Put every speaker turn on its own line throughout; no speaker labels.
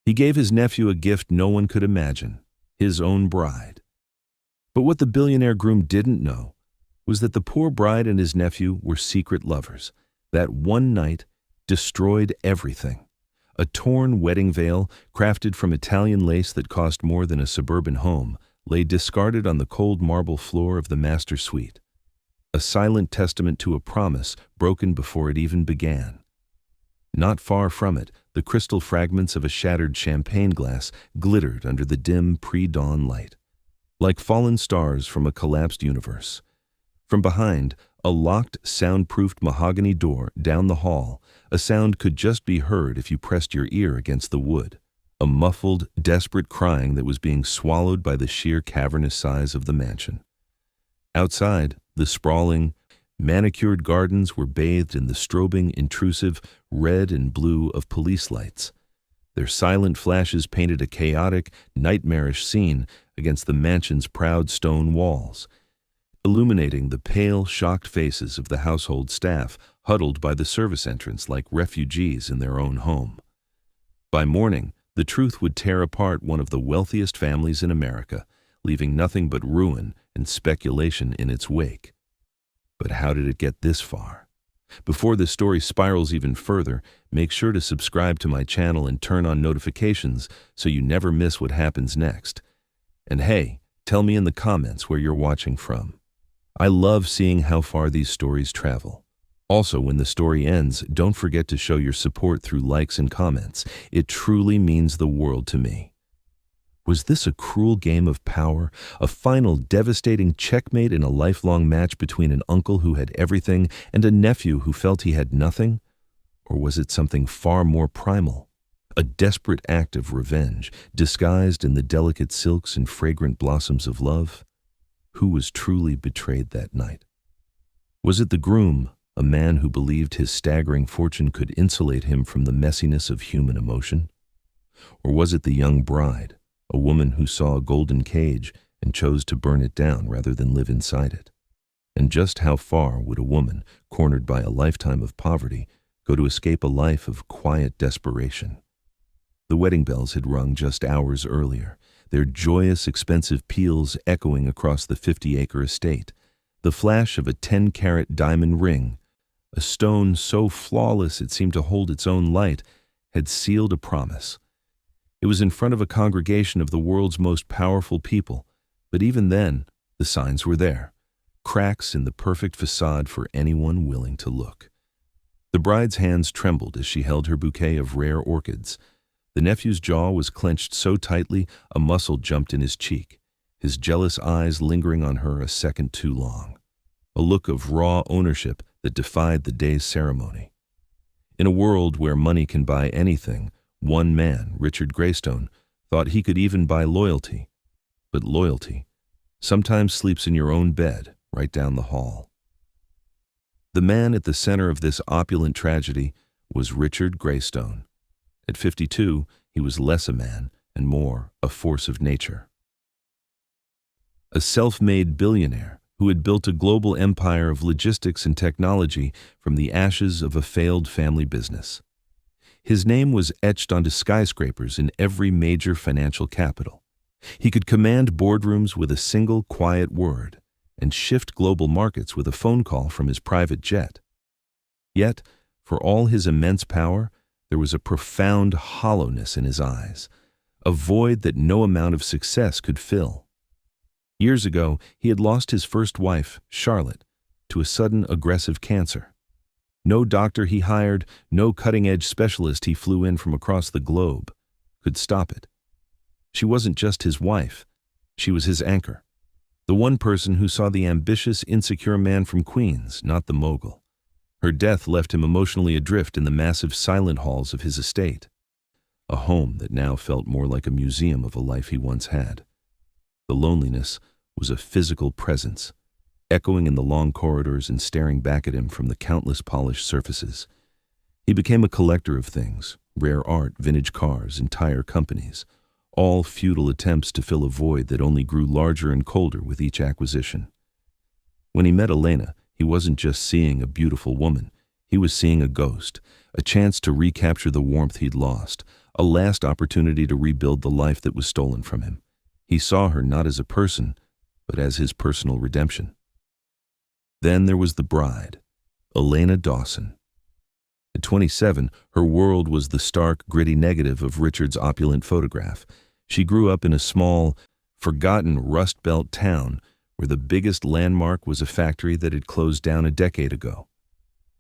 He gave his nephew a gift no one could imagine, his own bride. But what the billionaire groom didn't know was that the poor bride and his nephew were secret lovers. That one night destroyed everything. A torn wedding veil, crafted from Italian lace that cost more than a suburban home, lay discarded on the cold marble floor of the master suite. A silent testament to a promise broken before it even began. Not far from it, the crystal fragments of a shattered champagne glass glittered under the dim pre-dawn light, like fallen stars from a collapsed universe. From behind, a locked, soundproofed mahogany door down the hall, a sound could just be heard if you pressed your ear against the wood. A muffled, desperate crying that was being swallowed by the sheer cavernous size of the mansion. Outside, the sprawling, manicured gardens were bathed in the strobing, intrusive red and blue of police lights. Their silent flashes painted a chaotic, nightmarish scene against the mansion's proud stone walls, illuminating the pale, shocked faces of the household staff huddled by the service entrance like refugees in their own home. By morning, the truth would tear apart one of the wealthiest families in America, leaving nothing but ruin and speculation in its wake. But how did it get this far? Before the story spirals even further, make sure to subscribe to my channel and turn on notifications so you never miss what happens next. And hey, tell me in the comments where you're watching from. I love seeing how far these stories travel. Also, when the story ends, don't forget to show your support through likes and comments. It truly means the world to me. Was this a cruel game of power, a final devastating checkmate in a lifelong match between an uncle who had everything and a nephew who felt he had nothing? Or was it something far more primal? A desperate act of revenge, disguised in the delicate silks and fragrant blossoms of love? Who was truly betrayed that night? Was it the groom, a man who believed his staggering fortune could insulate him from the messiness of human emotion? Or was it the young bride, a woman who saw a golden cage and chose to burn it down rather than live inside it? And just how far would a woman, cornered by a lifetime of poverty, go to escape a life of quiet desperation? The wedding bells had rung just hours earlier, their joyous, expensive peals echoing across the 50-acre estate. The flash of a 10-carat diamond ring, a stone so flawless it seemed to hold its own light, had sealed a promise. It was in front of a congregation of the world's most powerful people, but even then, the signs were there, cracks in the perfect facade for anyone willing to look. The bride's hands trembled as she held her bouquet of rare orchids. The nephew's jaw was clenched so tightly a muscle jumped in his cheek, his jealous eyes lingering on her a second too long. A look of raw ownership that defied the day's ceremony. In a world where money can buy anything, one man, Richard Greystone, thought he could even buy loyalty. But loyalty sometimes sleeps in your own bed, right down the hall. The man at the center of this opulent tragedy was Richard Greystone. At 52, he was less a man and more a force of nature. A self-made billionaire who had built a global empire of logistics and technology from the ashes of a failed family business. His name was etched onto skyscrapers in every major financial capital. He could command boardrooms with a single quiet word and shift global markets with a phone call from his private jet. Yet, for all his immense power, there was a profound hollowness in his eyes, a void that no amount of success could fill. Years ago, he had lost his first wife, Charlotte, to a sudden aggressive cancer. No doctor he hired, no cutting-edge specialist he flew in from across the globe could stop it. She wasn't just his wife, she was his anchor. The one person who saw the ambitious, insecure man from Queens, not the mogul. Her death left him emotionally adrift in the massive silent halls of his estate, a home that now felt more like a museum of a life he once had. The loneliness was a physical presence, echoing in the long corridors and staring back at him from the countless polished surfaces. He became a collector of things, rare art, vintage cars, entire companies, all futile attempts to fill a void that only grew larger and colder with each acquisition. When he met Elena, he wasn't just seeing a beautiful woman, he was seeing a ghost, a chance to recapture the warmth he'd lost, a last opportunity to rebuild the life that was stolen from him. He saw her not as a person, but as his personal redemption. Then there was the bride, Elena Dawson. At 27, her world was the stark, gritty negative of Richard's opulent photograph. She grew up in a small, forgotten Rust Belt town where the biggest landmark was a factory that had closed down a decade ago.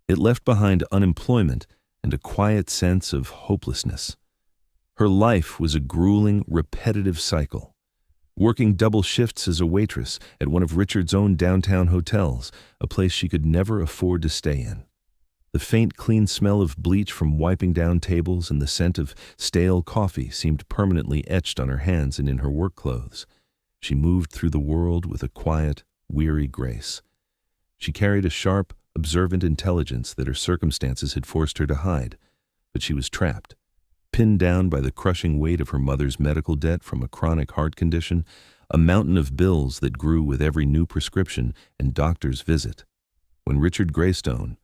It left behind unemployment and a quiet sense of hopelessness. Her life was a grueling, repetitive cycle. Working double shifts as a waitress at one of Richard's own downtown hotels, a place she could never afford to stay in. The faint, clean smell of bleach from wiping down tables and the scent of stale coffee seemed permanently etched on her hands and in her work clothes. She moved through the world with a quiet, weary grace. She carried a sharp, observant intelligence that her circumstances had forced her to hide, but she was trapped, pinned down by the crushing weight of her mother's medical debt from a chronic heart condition, a mountain of bills that grew with every new prescription and doctor's visit. When Richard Greystone,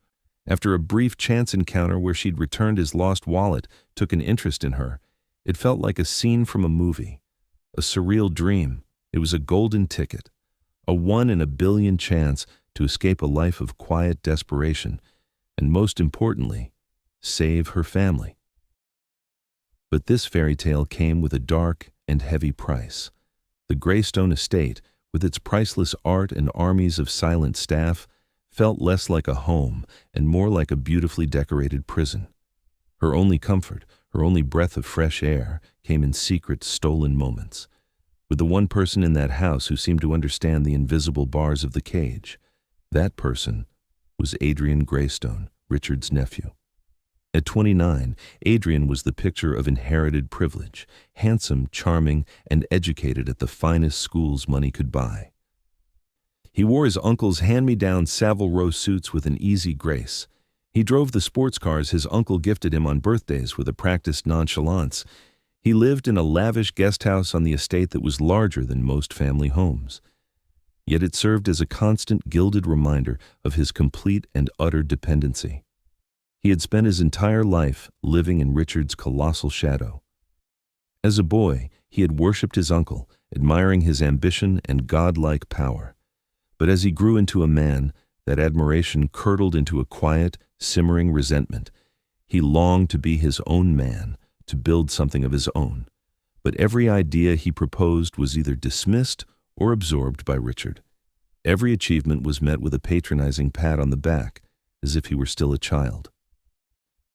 after a brief chance encounter where she'd returned his lost wallet, took an interest in her, it felt like a scene from a movie, a surreal dream. It was a golden ticket, a 1 in a billion chance to escape a life of quiet desperation, and most importantly, save her family. But this fairy tale came with a dark and heavy price. The Greystone estate, with its priceless art and armies of silent staff, felt less like a home and more like a beautifully decorated prison. Her only comfort, her only breath of fresh air, came in secret, stolen moments, with the one person in that house who seemed to understand the invisible bars of the cage. That person was Adrian Greystone, Richard's nephew. At 29, Adrian was the picture of inherited privilege, handsome, charming, and educated at the finest schools money could buy. He wore his uncle's hand-me-down Savile Row suits with an easy grace. He drove the sports cars his uncle gifted him on birthdays with a practiced nonchalance. He lived in a lavish guest house on the estate that was larger than most family homes. Yet it served as a constant gilded reminder of his complete and utter dependency. He had spent his entire life living in Richard's colossal shadow. As a boy, he had worshipped his uncle, admiring his ambition and godlike power. But as he grew into a man, that admiration curdled into a quiet, simmering resentment. He longed to be his own man, to build something of his own. But every idea he proposed was either dismissed or absorbed by Richard. Every achievement was met with a patronizing pat on the back, as if he were still a child.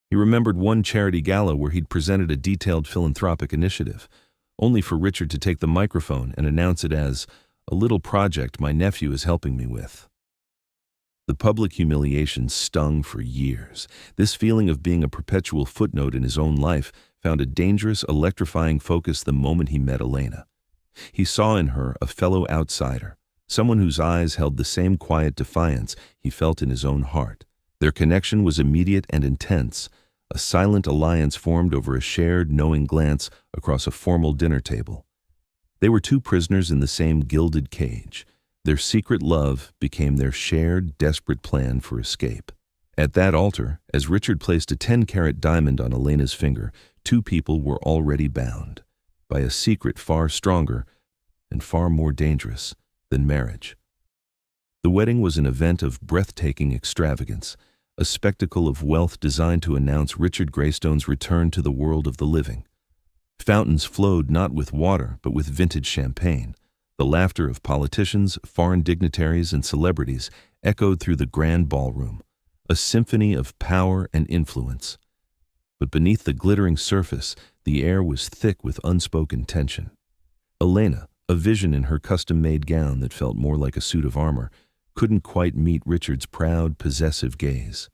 He remembered one charity gala where he'd presented a detailed philanthropic initiative, only for Richard to take the microphone and announce it as a little project my nephew is helping me with. The public humiliation stung for years. This feeling of being a perpetual footnote in his own life found a dangerous, electrifying focus the moment he met Elena. He saw in her a fellow outsider, someone whose eyes held the same quiet defiance he felt in his own heart. Their connection was immediate and intense, a silent alliance formed over a shared, knowing glance across a formal dinner table. They were two prisoners in the same gilded cage. Their secret love became their shared, desperate plan for escape. At that altar, as Richard placed a 10-carat diamond on Elena's finger, two people were already bound by a secret far stronger and far more dangerous than marriage. The wedding was an event of breathtaking extravagance, a spectacle of wealth designed to announce Richard Greystone's return to the world of the living. Fountains flowed not with water, but with vintage champagne. The laughter of politicians, foreign dignitaries, and celebrities echoed through the grand ballroom, a symphony of power and influence. But beneath the glittering surface, the air was thick with unspoken tension. Elena, a vision in her custom-made gown that felt more like a suit of armor, couldn't quite meet Richard's proud, possessive gaze.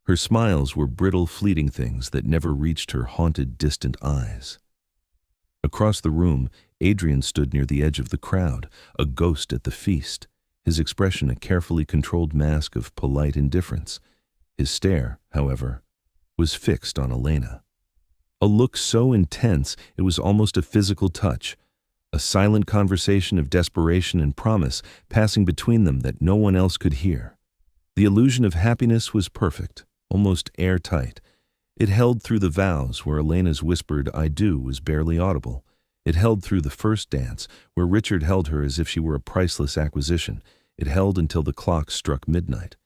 Her smiles were brittle, fleeting things that never reached her haunted, distant eyes. Across the room, Adrian stood near the edge of the crowd, a ghost at the feast, his expression a carefully controlled mask of polite indifference. His stare, however, was fixed on Elena. A look so intense it was almost a physical touch, a silent conversation of desperation and promise passing between them that no one else could hear. The illusion of happiness was perfect, almost airtight. It held through the vows where Elena's whispered "I do" was barely audible. It held through the first dance, where Richard held her as if she were a priceless acquisition. It held until the clock struck midnight.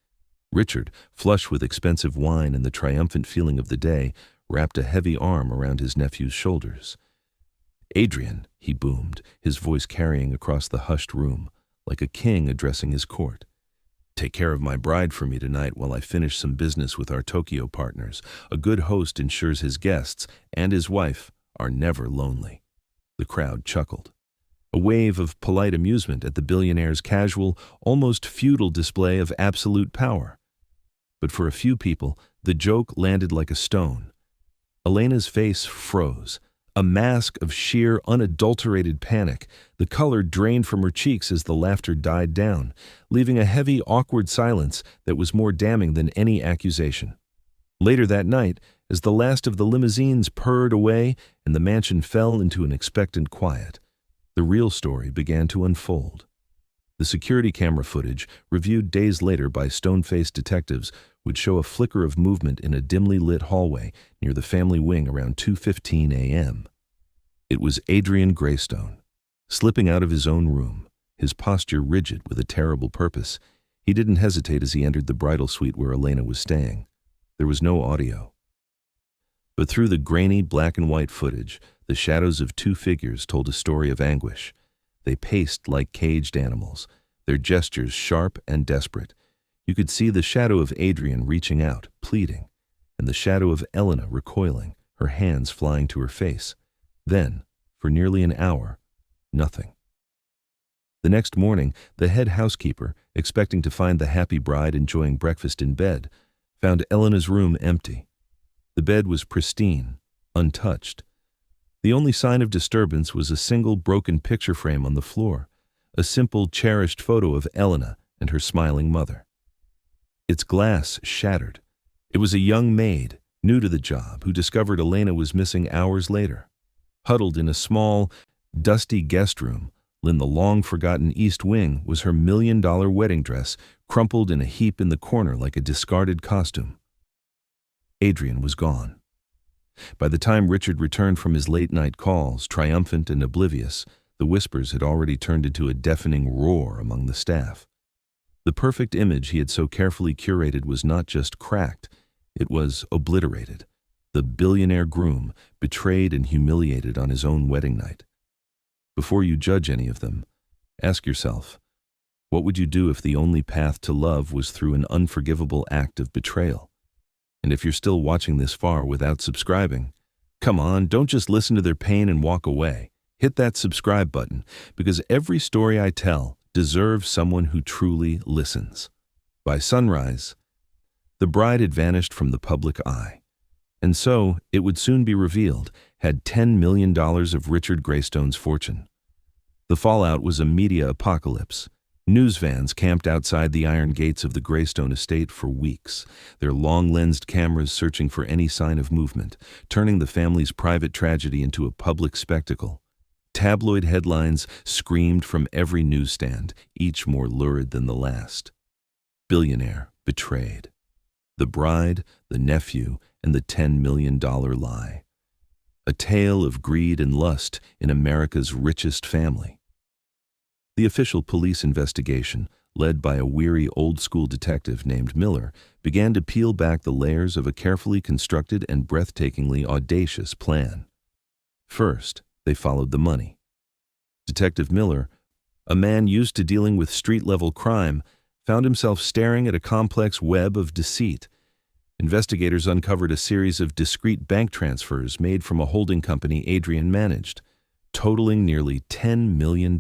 Richard, flush with expensive wine and the triumphant feeling of the day, wrapped a heavy arm around his nephew's shoulders. "Adrian," he boomed, his voice carrying across the hushed room, like a king addressing his court. "Take care of my bride for me tonight while I finish some business with our Tokyo partners. A good host ensures his guests and his wife are never lonely." The crowd chuckled. A wave of polite amusement at the billionaire's casual, almost feudal display of absolute power. But for a few people, the joke landed like a stone. Elena's face froze, a mask of sheer, unadulterated panic. The color drained from her cheeks as the laughter died down, leaving a heavy, awkward silence that was more damning than any accusation. Later that night, as the last of the limousines purred away and the mansion fell into an expectant quiet, the real story began to unfold. The security camera footage, reviewed days later by stone-faced detectives, would show a flicker of movement in a dimly lit hallway near the family wing around 2:15 a.m. It was Adrian Greystone, slipping out of his own room, his posture rigid with a terrible purpose. He didn't hesitate as he entered the bridal suite where Elena was staying. There was no audio. But through the grainy black and white footage, the shadows of two figures told a story of anguish. They paced like caged animals, their gestures sharp and desperate. You could see the shadow of Adrian reaching out, pleading, and the shadow of Elena recoiling, her hands flying to her face. Then, for nearly an hour, nothing. The next morning, the head housekeeper, expecting to find the happy bride enjoying breakfast in bed, found Elena's room empty. The bed was pristine, untouched. The only sign of disturbance was a single broken picture frame on the floor, a simple, cherished photo of Elena and her smiling mother. Its glass shattered. It was a young maid, new to the job, who discovered Elena was missing hours later. Huddled in a small, dusty guest room, in the long-forgotten East Wing, was her $1 million wedding dress, crumpled in a heap in the corner like a discarded costume. Adrian was gone. By the time Richard returned from his late-night calls, triumphant and oblivious, the whispers had already turned into a deafening roar among the staff. The perfect image he had so carefully curated was not just cracked, it was obliterated. The billionaire groom, betrayed and humiliated on his own wedding night. Before you judge any of them, ask yourself, what would you do if the only path to love was through an unforgivable act of betrayal? And if you're still watching this far without subscribing, come on, don't just listen to their pain and walk away. Hit that subscribe button, because every story I tell deserves someone who truly listens. By sunrise, the bride had vanished from the public eye. And so, it would soon be revealed, had $10 million of Richard Greystone's fortune. The fallout was a media apocalypse. News vans camped outside the iron gates of the Greystone estate for weeks, their long-lensed cameras searching for any sign of movement, turning the family's private tragedy into a public spectacle. Tabloid headlines screamed from every newsstand, each more lurid than the last. Billionaire betrayed. The bride, the nephew, and the $10 million lie. A tale of greed and lust in America's richest family. The official police investigation, led by a weary old-school detective named Miller, began to peel back the layers of a carefully constructed and breathtakingly audacious plan. First, they followed the money. Detective Miller, a man used to dealing with street-level crime, found himself staring at a complex web of deceit. Investigators uncovered a series of discreet bank transfers made from a holding company Adrian managed, totaling nearly $10 million.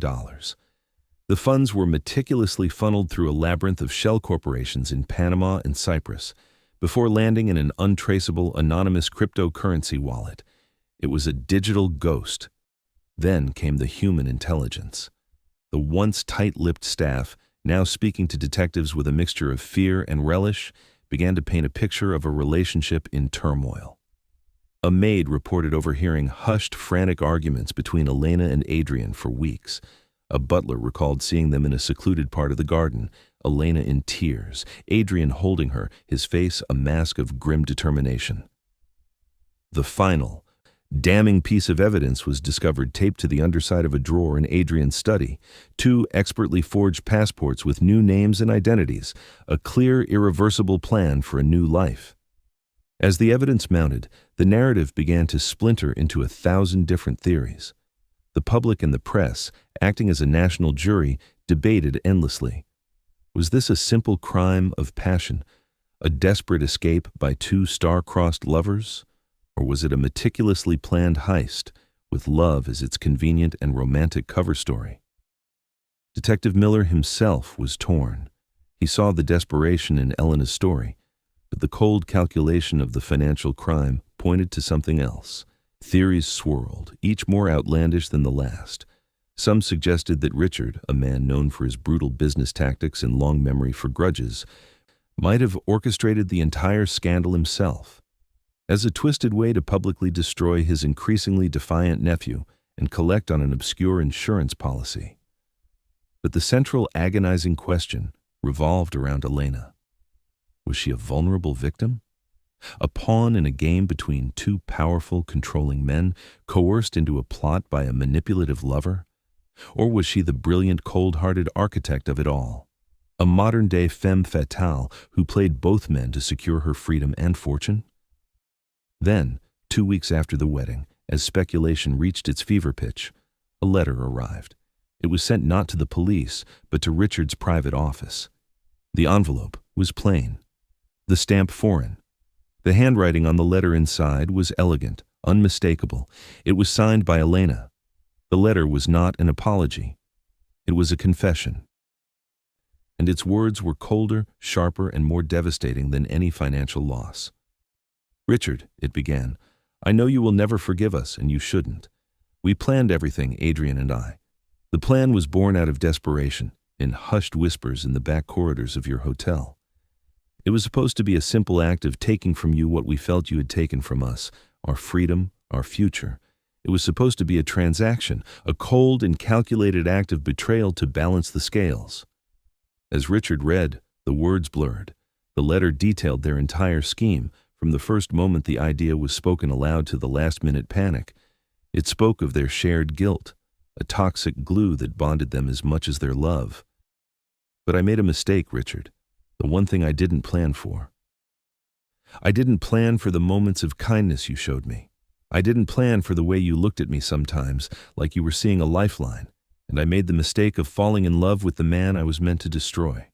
The funds were meticulously funneled through a labyrinth of shell corporations in Panama and Cyprus, before landing in an untraceable anonymous cryptocurrency wallet. It was a digital ghost. Then came the human intelligence. The once tight-lipped staff, now speaking to detectives with a mixture of fear and relish, began to paint a picture of a relationship in turmoil. A maid reported overhearing hushed, frantic arguments between Elena and Adrian for weeks. A butler recalled seeing them in a secluded part of the garden, Elena in tears, Adrian holding her, his face a mask of grim determination. The final, damning piece of evidence was discovered taped to the underside of a drawer in Adrian's study. 2 expertly forged passports with new names and identities, a clear, irreversible plan for a new life. As the evidence mounted, the narrative began to splinter into 1,000 different theories. The public and the press, acting as a national jury, debated endlessly. Was this a simple crime of passion, a desperate escape by 2 star-crossed lovers? Or was it a meticulously planned heist, with love as its convenient and romantic cover story? Detective Miller himself was torn. He saw the desperation in Elena's story, but the cold calculation of the financial crime pointed to something else. Theories swirled, each more outlandish than the last. Some suggested that Richard, a man known for his brutal business tactics and long memory for grudges, might have orchestrated the entire scandal himself, as a twisted way to publicly destroy his increasingly defiant nephew and collect on an obscure insurance policy. But the central agonizing question revolved around Elena. Was she a vulnerable victim? A pawn in a game between 2 powerful, controlling men, coerced into a plot by a manipulative lover? Or was she the brilliant, cold-hearted architect of it all? A modern-day femme fatale who played both men to secure her freedom and fortune? Then, 2 weeks after the wedding, as speculation reached its fever pitch, a letter arrived. It was sent not to the police, but to Richard's private office. The envelope was plain, the stamp foreign. The handwriting on the letter inside was elegant, unmistakable. It was signed by Elena. The letter was not an apology. It was a confession. And its words were colder, sharper, and more devastating than any financial loss. "Richard," it began, "I know you will never forgive us, and you shouldn't. We planned everything, Adrian and I. The plan was born out of desperation, in hushed whispers in the back corridors of your hotel. It was supposed to be a simple act of taking from you what we felt you had taken from us, our freedom, our future. It was supposed to be a transaction, a cold and calculated act of betrayal to balance the scales." As Richard read, the words blurred. The letter detailed their entire scheme, from the first moment the idea was spoken aloud to the last-minute panic. It spoke of their shared guilt, a toxic glue that bonded them as much as their love. "But I made a mistake, Richard. The one thing I didn't plan for. I didn't plan for the moments of kindness you showed me. I didn't plan for the way you looked at me sometimes, like you were seeing a lifeline, and I made the mistake of falling in love with the man I was meant to destroy."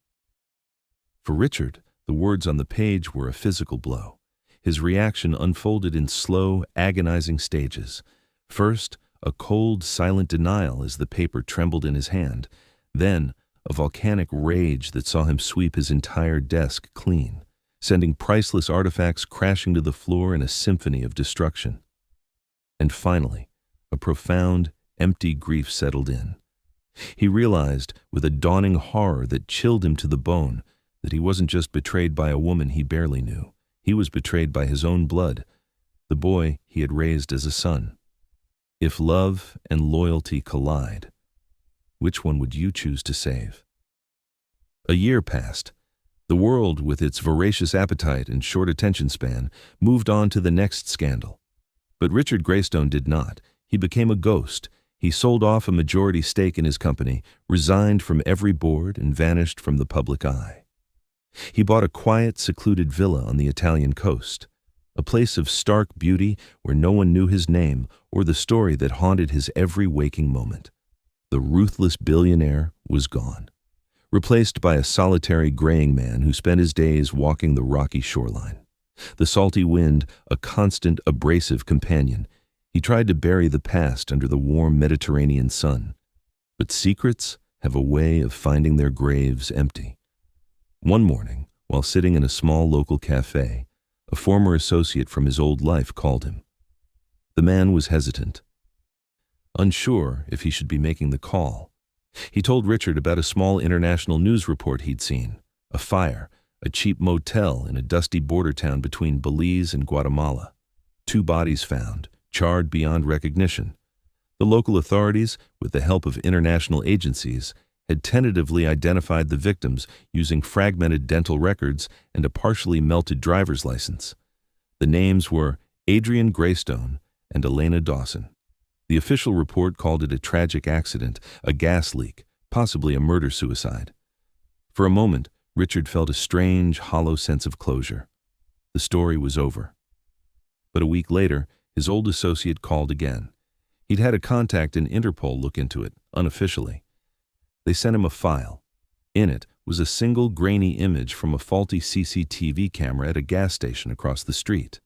For Richard, the words on the page were a physical blow. His reaction unfolded in slow, agonizing stages. First, a cold, silent denial as the paper trembled in his hand. Then, a volcanic rage that saw him sweep his entire desk clean, sending priceless artifacts crashing to the floor in a symphony of destruction. And finally, a profound, empty grief settled in. He realized, with a dawning horror that chilled him to the bone, that he wasn't just betrayed by a woman he barely knew. He was betrayed by his own blood, the boy he had raised as a son. If love and loyalty collide, which one would you choose to save? A year passed. The world, with its voracious appetite and short attention span, moved on to the next scandal. But Richard Greystone did not. He became a ghost. He sold off a majority stake in his company, resigned from every board, and vanished from the public eye. He bought a quiet, secluded villa on the Italian coast, a place of stark beauty where no one knew his name or the story that haunted his every waking moment. The ruthless billionaire was gone, replaced by a solitary graying man who spent his days walking the rocky shoreline. The salty wind, a constant, abrasive companion. He tried to bury the past under the warm Mediterranean sun. But secrets have a way of finding their graves empty. One morning, while sitting in a small local cafe, a former associate from his old life called him. The man was hesitant, unsure if he should be making the call. He told Richard about a small international news report he'd seen, a fire, a cheap motel in a dusty border town between Belize and Guatemala. 2 bodies found, charred beyond recognition. The local authorities, with the help of international agencies, had tentatively identified the victims using fragmented dental records and a partially melted driver's license. The names were Adrian Greystone and Elena Dawson. The official report called it a tragic accident, a gas leak, possibly a murder-suicide. For a moment, Richard felt a strange, hollow sense of closure. The story was over. But a week later, his old associate called again. He'd had a contact in Interpol look into it, unofficially. They sent him a file. In it was a single grainy image from a faulty CCTV camera at a gas station across the street.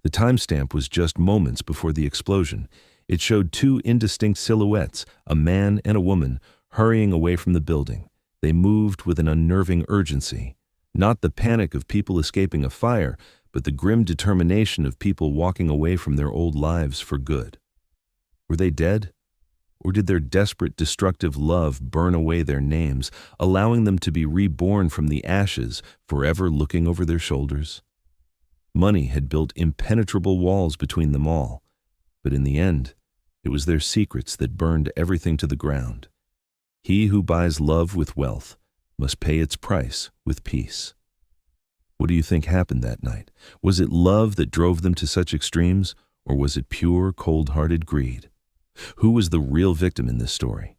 The timestamp was just moments before the explosion. It showed two indistinct silhouettes, a man and a woman, hurrying away from the building. They moved with an unnerving urgency. Not the panic of people escaping a fire, but the grim determination of people walking away from their old lives for good. Were they dead? Or did their desperate, destructive love burn away their names, allowing them to be reborn from the ashes, forever looking over their shoulders? Money had built impenetrable walls between them all, but in the end, it was their secrets that burned everything to the ground. He who buys love with wealth must pay its price with peace. What do you think happened that night? Was it love that drove them to such extremes, or was it pure, cold-hearted greed? Who was the real victim in this story?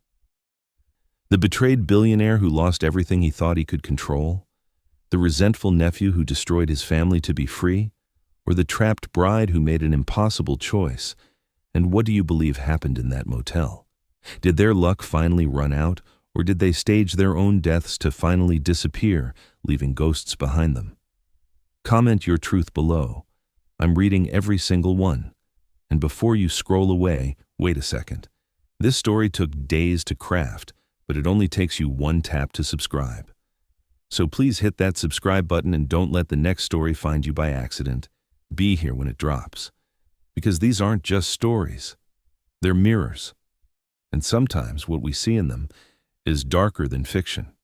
The betrayed billionaire who lost everything he thought he could control? The resentful nephew who destroyed his family to be free? Or the trapped bride who made an impossible choice? And what do you believe happened in that motel? Did their luck finally run out, or did they stage their own deaths to finally disappear, leaving ghosts behind them? Comment your truth below. I'm reading every single one. And before you scroll away, wait a second. This story took days to craft, but it only takes you one tap to subscribe. So please hit that subscribe button and don't let the next story find you by accident. Be here when it drops. Because these aren't just stories. They're mirrors. And sometimes what we see in them is darker than fiction.